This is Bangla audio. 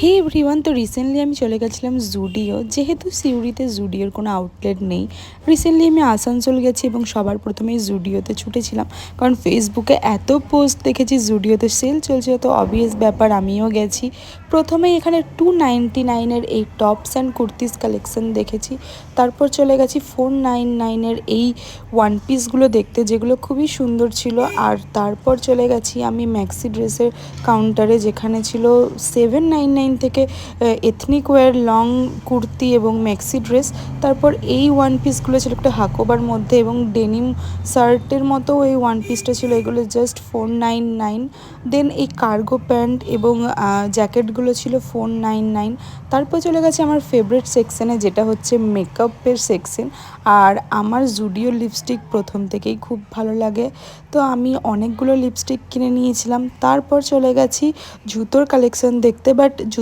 হে এভরিওয়ান, তো রিসেন্টলি আমি চলে গেছিলাম জুডিও। যেহেতু সিউড়িতে জুডিওর কোনো আউটলেট নেই, রিসেন্টলি আমি আসানসোল গেছি এবং সবার প্রথমেই জুডিওতে ছুটেছিলাম, কারণ ফেসবুকে এত পোস্ট দেখেছি জুডিওতে সেল চলছে, তো অবভিয়াস ব্যাপার আমিও গেছি। প্রথমেই এখানে 299-এর এই টপস অ্যান্ড কুর্তিস কালেকশন দেখেছি। তারপর চলে গেছি 499-এর এই ওয়ান পিসগুলো দেখতে, যেগুলো খুবই সুন্দর ছিল। আর তারপর চলে গেছি আমি ম্যাক্সি ড্রেসের কাউন্টারে, যেখানে ছিল 799 থেকে এথনিক ওয়্যার লং কুর্তি এবং ম্যাক্সি ড্রেস। তারপর এই ওয়ান পিসগুলো ছিল একটা হাকোবার মধ্যে এবং ডেনিম শার্টের মতো এই ওয়ান পিসটা ছিল, এগুলো জাস্ট 499। দেন এই কার্গো প্যান্ট এবং জ্যাকেটগুলো ছিল 499। তারপর চলে গেছে আমার ফেভারিট সেকশানে, যেটা হচ্ছে মেকআপের সেকশন। আর আমার জুডিও লিপস্টিক প্রথম থেকেই খুব ভালো লাগে, তো আমি অনেকগুলো লিপস্টিক কিনে নিয়েছিলাম। তারপর চলে গেছি জুতোর কালেকশন দেখতে, বাট